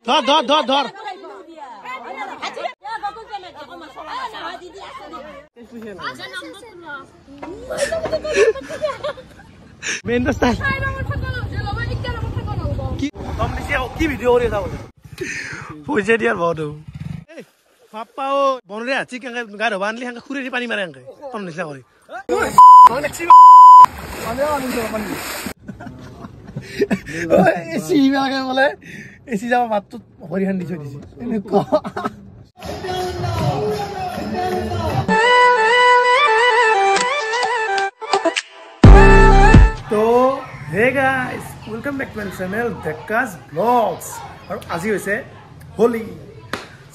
ধর মেন রাস্তা কি ভিডিও করে যাবো পয়সা দিয়ার বহু পাপা ও বনরে আছি গা ধোবা আনলি হাঙ্কা খুঁড়ে পানি মারে হাঙ্কে তম নিচিনা কৰি এচি বিলাকে বোলে এচি যাব মাতটো ভৰি খান্দি থৈ দিছে এনেকুৱা তো hey guys welcome back to my channel ডেকাস ব্লগস আৰু আজি হৈছে হোলি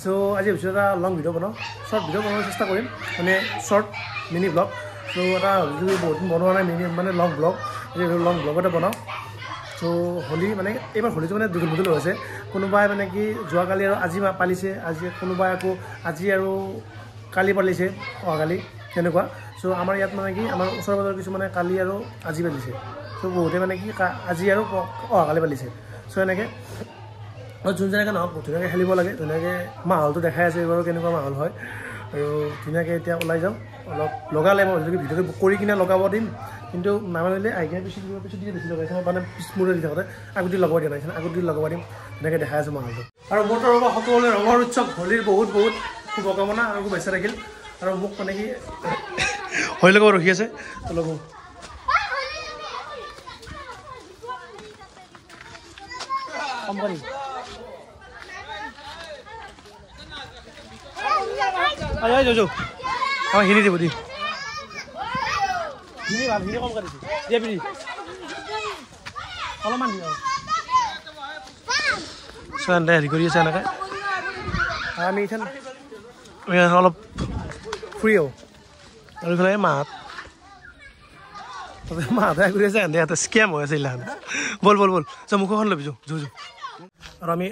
সো আজি ভাবিছোঁ এটা লং ভিডিঅ' বনাওঁ শ্বৰ্ট ভিডিঅ' বনাবলৈ চেষ্টা কৰিম মানে শ্বৰ্ট মিনি ব্লগ সো এটা বহুত বনোৱা নাই মিনি মানে লং ব্লগ লং ব্লগ এটা বনাওঁ সো হোলি মানে এইবাৰ হোলিটো মানে দুগুণ হৈছে কোনোবাই মানে কি যোৱাকালি আৰু আজি পালিছে আজি কোনোবাই আকৌ আজি আৰু কালি পালিছে অহাকালি তেনেকুৱা সো আমাৰ ইয়াত মানে কি আমাৰ ওচৰ পাজৰৰ কিছুমানে কালি আৰু আজি পালিছে সো বহুতে মানে কি আজি আৰু অহাকালি পালিছে সো এনেকৈ যোন যেনেকৈ নহওক ধুনীয়াকৈ খেলিব লাগে ধুনীয়াকৈ মাহলটো দেখাই আছে এইবাৰো কেনেকুৱা মাহল হয় আৰু ধুনীয়াকৈ এতিয়া ওলাই যাম অলপ লগালে মই যদি ভিডিঅ'টো কৰি কিনে লগাব দিম কিন্তু নামানিলে আহি কিনে পিছত দিয়ে বেছি লগাইছে মানে পিছমূৰে দি থাকোঁতে আগতে লগাব দিয়া নাই আগতে লগাব দিম ধুনীয়াকৈ দেখাই আছোঁ মাহলটো আৰু মোৰ তৰফৰ পৰা সকলোৰে ৰঙৰ উৎসৱ হোলীৰ বহুত বহুত শুভকামনা আৰু খুব বেচা থাকিল আৰু মোক মানে কি হৈ লগৰ ৰখি আছে লগো আমার হিনি দেব দি হিনি ভাল হিনি কম কাটিছে দিয়ে পিনি অলপমান দিওঁ চন্দে হেৰি কৰি আছে এনেকৈ আমি এতিয়া অলপ ফ্ৰী হওঁ আৰু এইফালে মাহঁতে কৰি আছে সিহঁতে স্কেম হৈ আছে এইগিলাখান বল মুখখন ল'বি যো আৰু আমি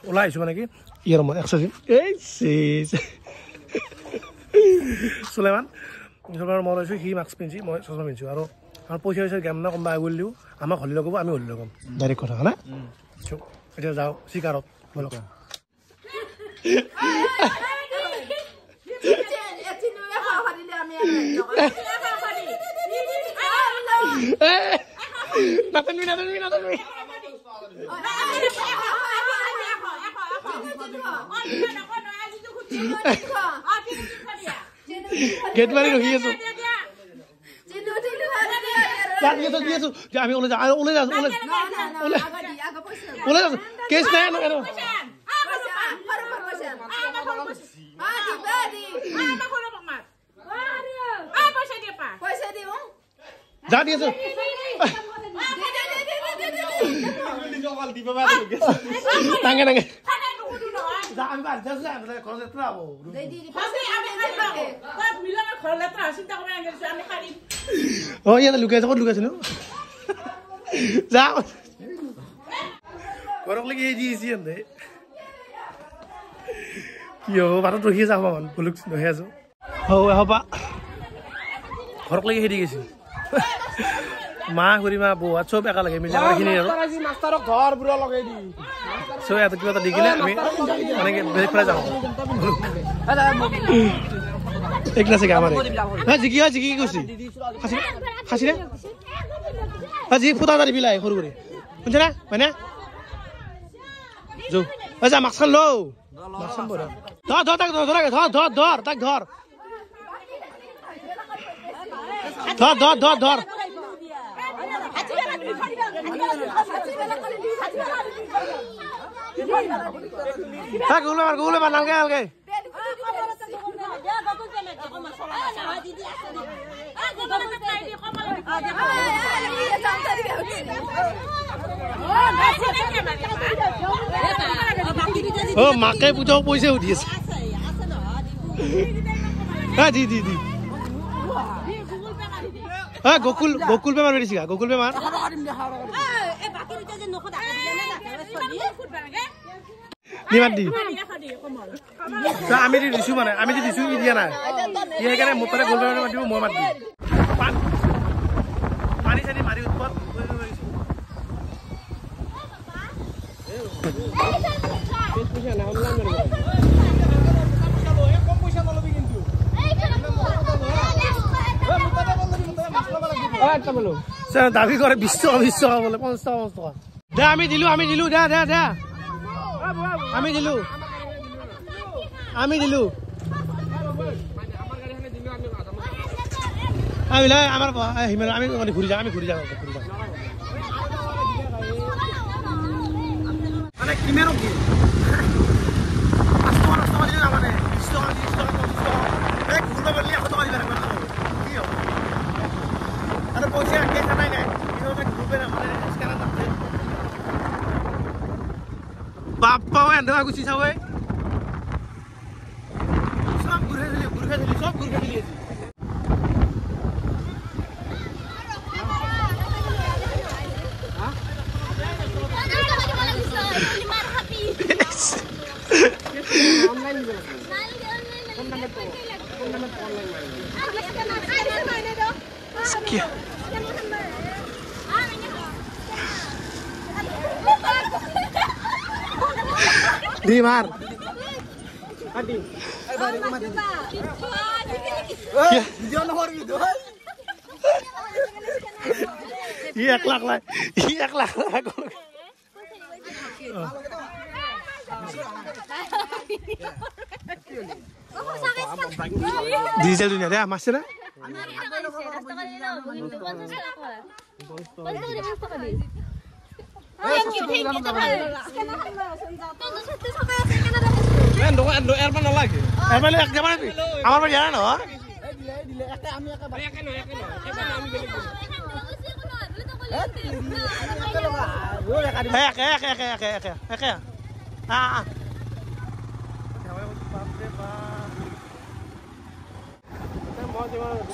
ওলাই আহিছোঁ মানে কি ইয়াৰ মই এক্সাৰচাইজ এই চুলেমান মই লৈছোঁ সি মাস্ক পিন্ধিছোঁ মই চশমা পিন্ধিছোঁ আৰু আমাৰ পইচা হৈছে গেম না কোনোবা আগুলি দিওঁ আমাক হলি লগাব আমি হলি লগাম ডাইৰেক্ট কথা হয়নে এতিয়া যাওঁ চিকাৰত বলক গেট মাৰি ৰখি আছো আমি ওলাই যাওঁ কেছ নাই যা দি আছো টাঙে ইয়াতে লুকাইছে ক'ত লুকাইছে নো যা ঘৰক লাগি এই দিছে কি হ'ব বাটত ৰখি যাওঁ ভুলুক ৰখি আছো হবা ঘৰক লাগি সেই দি গৈছে মা খুৰীমা বৌহাত চব একা লাগে মিৰ্জাখিনি আৰু চব ইয়াতে কিবা এটা দি কিনে আমি মানে বেলেগ ফালে যাওঁ এক নাচিকে আমাৰ জিকি কৈছে খাচি জি ফুটা এটা দিবি সৰু কৰি শুনিছে না হয়নে যৌ যা মাস্কখন লওঁ মাস্কখন ধৰ তাক ধৰ গুগলে নালগে নালগে মাকে পুজা পইচা উঠি আছে দি গকুল পে মাৰি দিছিলা গকুল পে মাৰ নিমান দি আমি দিছো মানে আমি দিছো ই দিয়া নাই ই সেইকাৰণে মোৰ তাতে গ'ল মাতিব মই মাতি পানী চানি মাৰি উৎপাত দাবী কৰে 20 টকা 20 টকা বলে 50 টকা 50 টকা দে আমি দিলো দে দে দে আমি দিলো আমার হিমালয় আমি ঘুরি যাও মানে কিমেরও কি 5 টাকা দিলে মানে 20 টাকা 30 টাকা 50 টাকা এক ঘুরতে পারলে 100 টাকা দিবে না কি হবে আরে পয়সা কে জানাই না এটা গ্রুপে না মানে স্ক্যানার আছে বাপ্পা এন্ড গুছি যাবে সব ঘুরে দিলি di mar adi video nomor video iya kelak diesel dunia deh mas ya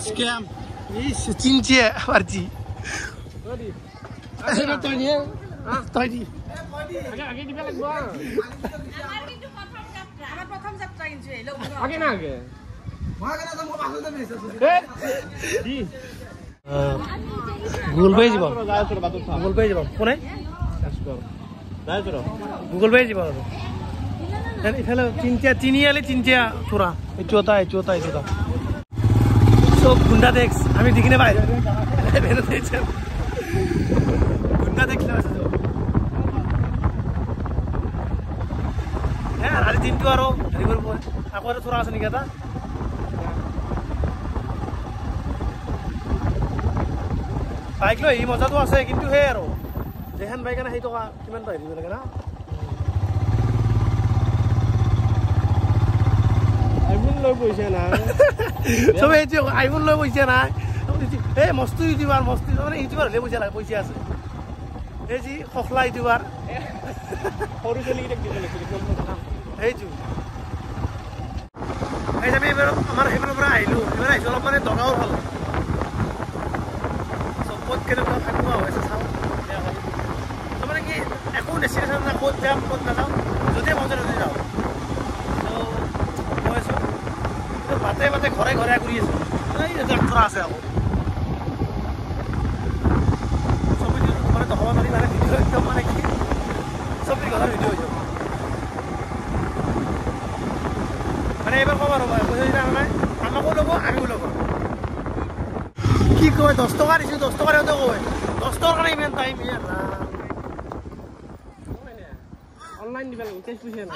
scam ini cincin warji ada tanya tadi agak di belakang gua আমার প্রথম যাত্রা ইনজে লোক আগে না আগে মাগে না তো মো পাছতে বেসছ দি গুগল পে যাব গুগল পে যাব কোনে গুগল পে যাব এখানে চিনিয়ালে চিনচিয়া চোরা এই চোতা সব গুন্ডা দেখছ আমি দেখিনে ভাই গুন্ডা দেখলাম আজি দিনটো আৰু হেৰি কৰিব আকৌ এটা চোৰা আছে নেকি এটা বাইক লৈ এই মজাটো আছে কিন্তু সেই আৰু যেহেন বাইক আনে সেই টকা কিমান পাই দিব লাগে না আইফোন লৈ পইচা নাই চবে এইটো আইফোন লৈ পইচা নাই এই মস্ত ইউটিউবাৰ মানে ইউটিউবাৰ হ'লে পইচা আছে এই যি খখলা ইউটিউবাৰ সৰু চলিকেইটাক দিব লাগিছিল এইটো এই আমি এবাৰ আমাৰ সেইফালৰ পৰা আহিলোঁ অলপ মানে দগাও ভাল চবত কেনেকুৱা থাকিবা হৈছে চাওঁ তো মানে কি একো ডেষ্টিনেশ্যন না ক'ত যাম ক'ত নাযাওঁ য'তেই মন যায় ত'তেই যাওঁ কৈ আছোঁ বাটে ঘৰে ঘূৰি আছোঁ এই যাত্ৰা আছে আকৌ চবেই মানে দগাব নোৱাৰি মানে ভিডিঅ' একদম মানে কি চবেই ঘৰৰ ভিডিঅ' হৈ যাব মানে এবাৰ কম আৰু পইচা দিলে নাই আমাকো ল'ব আমিও ল'ব কি কয় 10 টকা দিছোঁ 10 টকা দিওঁতে কয় 10 টকাৰ কাৰণে ইমান টাইম অনলাইন দিব লাগিব কেছ পইচা নাই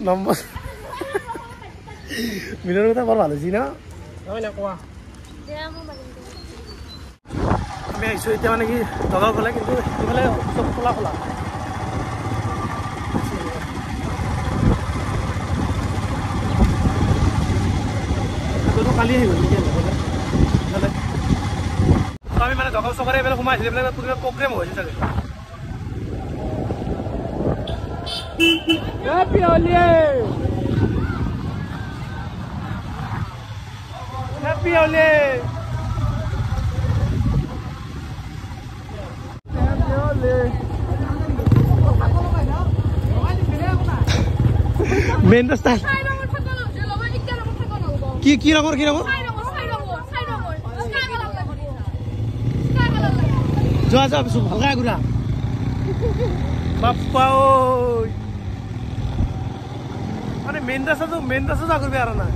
নম্বৰ মিলৰ কথা বৰ ভাল হৈছে ন হয় না কোৱা আমি আহিছোঁ এতিয়া মানে কি দগাৰ ফালে কিন্তু সেইফালে চব খোলা কালি আহিব আমি মানে দগাৰ চকাৰে এইফালে সোমাই আহিছিলোঁ এইবিলাক কিবা প্ৰগ্ৰেম হৈছে চাগে Happy Holi! Main style. কি ৰঙৰ যোৱা যোৱা পিছত ভালকৈ ঘূৰা বাপ্পা ঐ মানে মেইন ৰাস্তা ঘূৰিবি আৰু নাই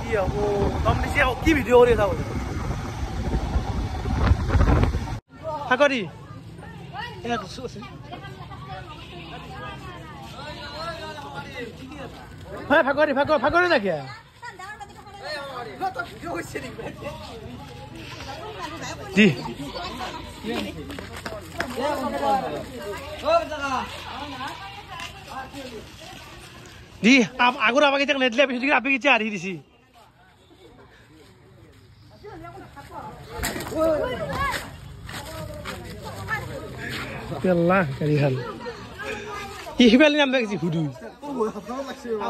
কি হ'ব দম দিছে কি ভিডিঅ' কৰি আছা বোলে ফাকৰি ফাকৰি থাকে দি দি আগৰ আপাকে তাক নেদলে পিছত আপি কিছে আহি দিছি পেলা গাড়ী খাল সিফালে নাম বেছি হুদু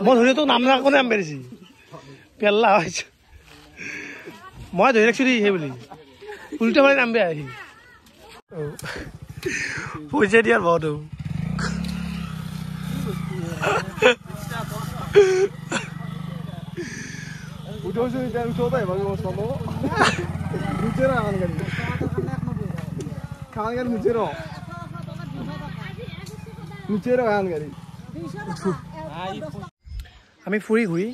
মই ধৰি তোক নাম কোনে নাম বেৰিছি পেলা হৈছে মই ধৰি ৰাখিছো দেই সেই বুলি উল্টা ফালে নাম বেয়া আহি পইচা দিয়াৰ বহুতো উঠোছো এতিয়া উঠোতে ভাবি বসলো নিচেৰা খান গাড়ি নিচেৰা খান গাড়ি আমি ফুৰি ঘূৰি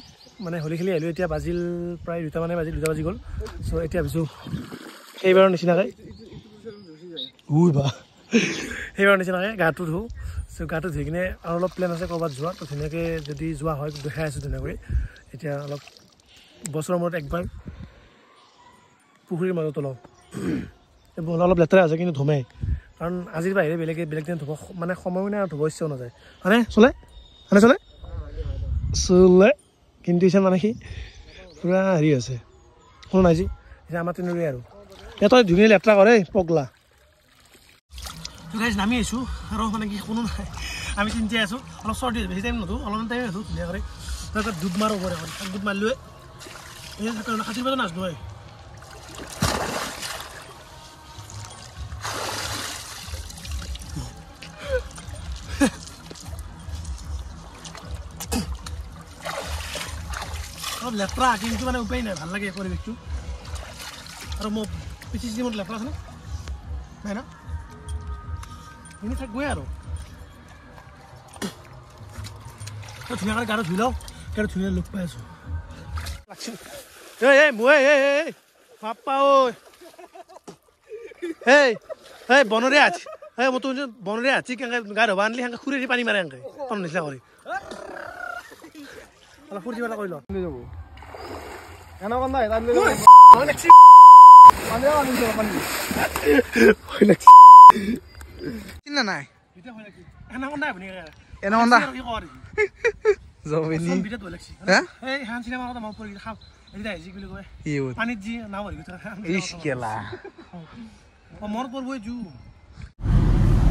মানে হোলী খেলি আহিলোঁ এতিয়া বাজিল প্ৰায় 2টা মানে বাজি গ'ল চ' এতিয়া ভাবিছোঁ সেইবাৰৰ নিচিনাকৈ সেইবাৰৰ নিচিনাকৈ গাটো ধুওঁ চ' গাটো ধুই কিনে আৰু অলপ প্লেন আছে ক'ৰবাত যোৱা তো ধুনীয়াকৈ যদি যোৱা হয় দেখাই আছোঁ ধুনীয়াকৈ এতিয়া অলপ বছৰৰ মূৰত একবাৰ পুখুৰীৰ মাজত অলপ লেতেৰা আছে কিন্তু ধুমেই কাৰণ আজিৰ বাহিৰে বেলেগ দিন ধুব মানে সময়ো নাই আৰু ধুব ইচ্ছাও নাযায় হয়নে চলে কিন্তু এতিয়া মানে সি পূৰা হেৰি আছে কোনো নাই যি এতিয়া আমাৰ তেনেদৰে আৰু ইয়াত ধুনীয়া লেতেৰা কৰে পগলা গাইজ নামি আহিছোঁ আৰু মানে কি কোনো নাই আমি চিন্তাই আছোঁ অলপ চৰ্দি বেছি টাইম নুঠোঁ অলপমান টাইম আছোঁ ধুনীয়া কৰি তাৰপিছত ডুব মাৰো পৰে ডুব মাৰিলোৱে এই খাচীৰ পাছত নাচলোঁ হয় অলপ লেতেৰা কিন্তু মানে উপায় নাই ভাল লাগে পৰিৱেশটো আৰু মোৰ পিছি চিমত লেতেৰা আছে নাই না এনে থাকবই আৰু ধুনীয়াকৈ গাটো ধুই লওঁ গাটো ধুনীয়া লুক পাই আছোঁ বাপ্পা ঐ বনৰে আছে মই তো বনৰে আছে গা ধুবা আনিলি সেনেকৈ খুৰি পানী মাৰে সেনেকৈ কম নিচিনা কৰি অলপ ফূৰ্তি ফাৰ্তা কৰি ল নাই পানীত যি নাও মনত পৰবই জু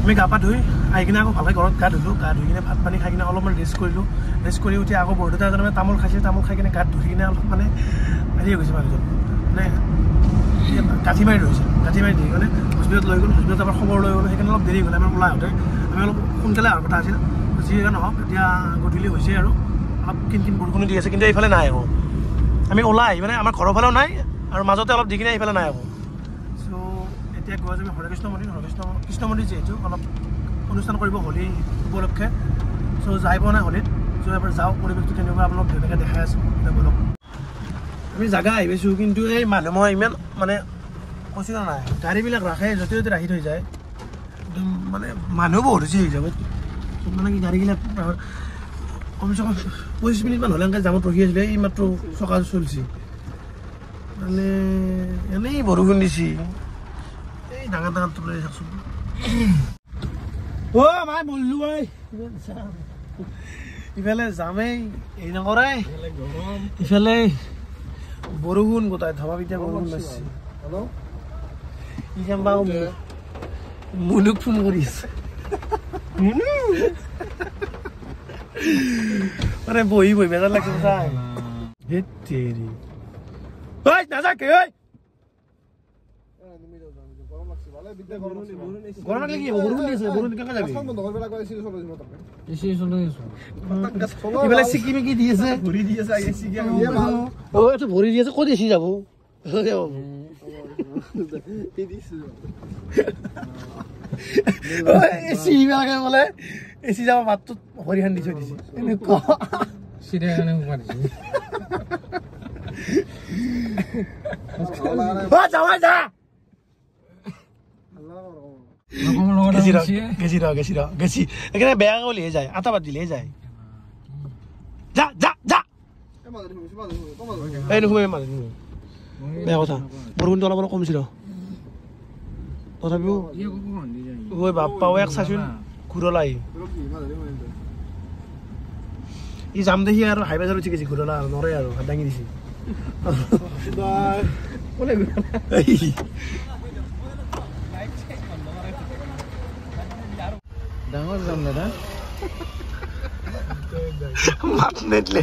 আমি গা পা ধুই আহি কিনে আকৌ ভালকৈ ঘৰত গা ধুলোঁ গা ধুই কিনে ভাত পানী খাই কিনে অলপমান ৰেষ্ট কৰিলোঁ ৰেষ্ট কৰি উঠি আকৌ বৰদেউতা এজনে তামোল খাইছিল তামোল খাই কিনে গাত ধুই কিনে অলপ মানে হেৰি হৈ গৈছে মানুহজন মানে গাঁঠি মাৰি ধৰিছিল গাঁঠি মাৰি ধৰি কিনে হস্পিটেলত লৈ গ'লোঁ হস্পিটেলত আমাৰ খবৰ লৈ গ'লোঁ সেইকাৰণে অলপ দেৰি গ'লে আমাৰ ওলাই আহোঁতে আমি অলপ সোনকালে অহাৰ কথা আছিল যিয়ে নহওক এতিয়া গধূলি হৈছে আৰু অলপ কিন বৰষুণো দি আছে কিন্তু এইফালে নাই আকৌ আমি ওলাই আহি মানে আমাৰ ঘৰৰ ফালেও নাই আৰু মাজতে অলপ দি কিনে এইফালে নাই আকৌ চ' এতিয়া গৈ আছোঁ আমি হৰেকৃষ্ণ মন্দিৰ যিহেতু অলপ অনুষ্ঠান কৰিব হোলী উপলক্ষে চ' যাই পোৱা নাই হোলীত চ' এবাৰ যাওঁ পৰিৱেশটো কেনেকুৱা আপোনালোক ধুনীয়াকৈ দেখাই আছোঁ এতিয়া বলক আমি জাগা আহি পাইছোঁ কিন্তু এই মানুহ মই ইমান মানে কৈছোঁ নাই গাড়ীবিলাক ৰাখে য'তে য'তে ৰাখি থৈ যায় একদম মানে মানুহ বহুত হৈছে হৈ যাব মানে কি গাড়ীবিলাক কমচে কম 25 মিনিটমান হ'লে এনেকৈ জামত ৰখি আছিলে এই মাত্ৰ চকা চলিছে মানে এনেই বৰষুণ দিছে এই ডাঙৰ তুলাই চাকচোন মাই মৰিলোঁ ঐ ইফালে যামেই এই নকৰে ইফালে বৰষুণ গোটাই ধবা পিঠা বৰষুণ লাগিছে মুনুক ফোন কৰি আছে মানে বহি বেজাৰ লাগিছে চাই হেৰি ঐ নাযাকে ঐ গৰম লাগলে কি বৰষুণ দি আছে বৰষুণ কেনেকৈ যাবি ইফালে চিকি মিকি দি আছে ভৰি দি আছে এইটো ভৰি দি আছে ক'ত এচি যাব এচি বিলাকে বোলে এচি যাব মাতটোত হৰিহান দি থৈ দিছে এনেকুৱা চিধা কাৰণে মাৰিছে যাবা যা গেছি এখানে বেয়া করলে যায় আতাবাদ দিলে যায় যা যা যা এই নুশুমে মানে বেয়া কথা বৰষুণটো অলপ অলপ কমিছিল তথাপিও ঐ বাপ্পাও এক চাইছোন ঘূৰলাই ই যাম দেখি আৰু হাই বাজাৰ উঠি গৈছে ঘূৰলা নৰে আৰু হাত দাঙি দিছে ডাঙৰ যাম দাদা মাত নেটলে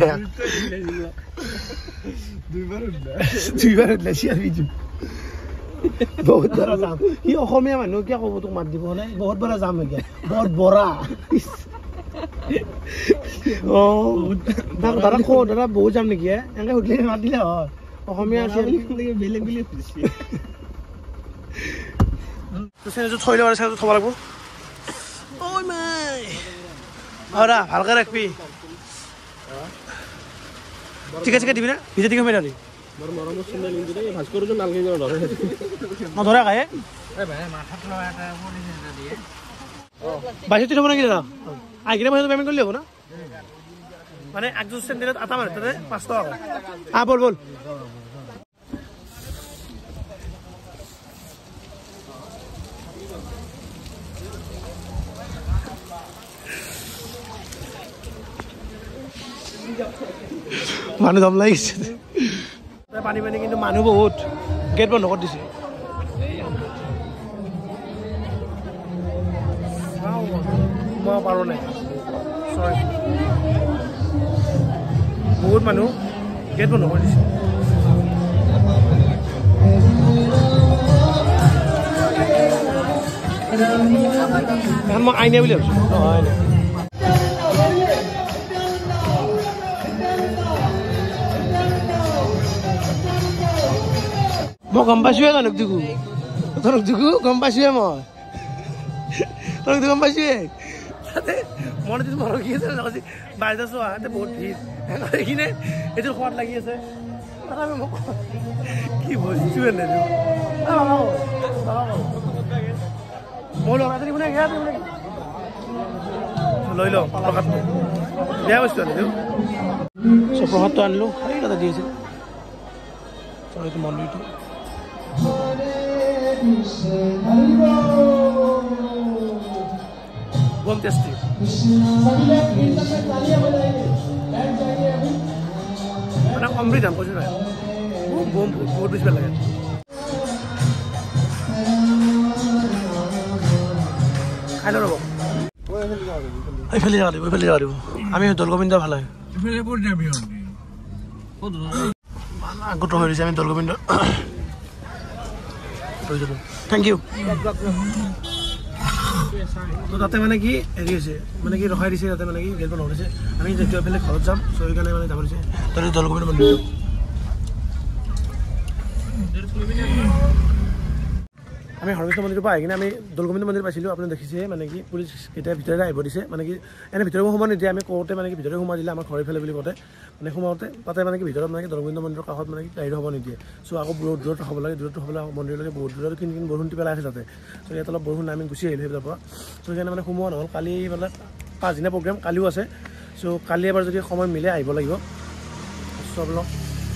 দুইবাৰ উঠলাইছি আৰু ইটো বহুত বৰা যাম সি অসমীয়া মানুহ কিয় ক'ব তোক মাত দিব নে বহুত বৰা যাম এতিয়া বহুত বৰা দাদা কো দাদা বহুত যাম নেকি এনেকে সুধিলে মাত দিলে হয় অসমীয়া আছে বেলেগ বেলেগ সুধিছে চেনেলটো থৈ লওঁ চেনেলটো থ'ব লাগিব ঐ মাই অৰা ভালকৈ ৰাখবি ঠিক আছে দিবি না ভিজা দিকে মেৰা নধৰা কাহে বাইশত থ'ব নেকি দাদা আহি কিনে বাইশত পেমেণ্ট কৰিলে হ'ব না মানে একযোৰ চেণ্ডেলত আটা মাৰে তাতে 5 টকা বল বল মানুহ দম লাগিছে পানী পানী কিন্তু মানুহ বহুত গেট বন্ধ কৰি দিছে মই পাৰোঁ নাই বহুত মানুহ গেট বন্ধ কৰি দিছে এখন মই আইনে বুলি ভাবিছোঁ নহয় মই গম পাইছোৱে তনক দুকু গম পাইছোৱে মই তনক গম পাইছোৱে তাতে মনত যদি মনত কি আছে বাইদেউ চোৱা তাতে বহুত ভিৰ সেইখিনি এইটো সোৱাদ লাগি আছে তথাপি মোক কি বস্তু এনে মই লগাই মানে লৈ লওঁ প্ৰসাদটো বেয়া বস্তু আনিলো প্ৰসাদটো আনিলো সেই তাতে দি আছিল এইটো মন্দিৰটো বম টেষ্টি মানে অমৃত দাম কৈছোঁ নহয় বম বহুত বেছি ভাল লাগে খাই লওঁ ৰ'ব এইফালে যাব দিব আমি দৌলগোবিন্দ ভাল লাগে আগত হৈ দিছে আমি দৌলগোবিন্দ থেংক ইউ তো তাতে মানে কি হেৰি হৈছে মানে কি ৰখাই দিছে তাতে মানে কি গেট বন্ধ কৰিছে আমি যেতিয়া এফালে ঘৰত যাম চ' সেইকাৰণে মানে যাব দিছে তাতে দৌলগোবিন্দ মন্দিৰটো আমি হৰকৃষ্ণ মন্দিৰৰ পৰা আহি কিনে আমি দৌলগোবিন্দ মন্দিৰ পাইছিলোঁ আপুনি দেখিছে মানে কি পুলিচ কেতিয়া ভিতৰলৈ আহিব দিছে মানে কি এনে ভিতৰত সোমাব নিদিয়ে আমি কওঁতে মানে কি ভিতৰত সোমাই দিলে আমাৰ ঘৰ ইফালে বুলি কওঁতে মানে সোমাওঁতে তাতে মানে কি ভিতৰত মানে কি দৌলগোবিন্দ মন্দিৰৰ কাষত মানে কি গাড়ী হ'ব নিদিয়ে চ' আকৌ বহুত দূৰত হ'ব লাগে মন্দিৰলৈকে বহুত দূৰত কিন বৰষুণ পেলাই আছে তাতে চ' ইয়াত অলপ বৰষুণ আমি গুচি আহিলোঁ সেইবিলাকৰ পৰা চ' সেইকাৰণে মানে সোমোৱা নহ'ল কালি মানে 5 দিনীয়া প্ৰগ্ৰেম কালিও আছে চ' কালি এবাৰ যদি সময় মিলে আহিব লাগিব চব লগ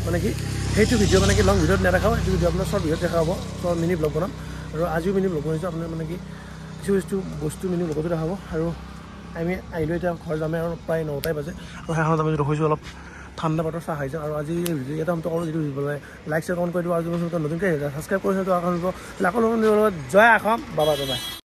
মানে কি সেইটো ভিডিঅ' মানে কি লং ভিডিঅ'ত নেদেখাওঁ সেইটো ভিডিঅ' আপোনাৰ শ্বৰ্ট ভিডিঅ'ত দেখা হ'ব চ' মিনি ব্লগ বনাম আৰু আজিও মিনি ব্লগ বনাইছোঁ আপোনাৰ মানে কি কিছু বস্তু মিনি ব্লগতো দেখাব আৰু আমি আহিলোঁ এতিয়া ঘৰ যামে আৰু প্ৰায় 9টাই বাজে আৰু সেইখনত আমি ৰখিছোঁ অলপ ঠাণ্ডা পাতৰ চাহ খাইছোঁ আৰু আজি ভিডিঅ' এটা কামটো কৰোঁ যিটো লাইক শ্বেয়াৰ কমেণ্ট কৰি দিব আৰু নতুনকৈ ছাবস্ক্ৰাইব কৰিছোঁ আকৌ লগত জয় অসম বাবা বাবা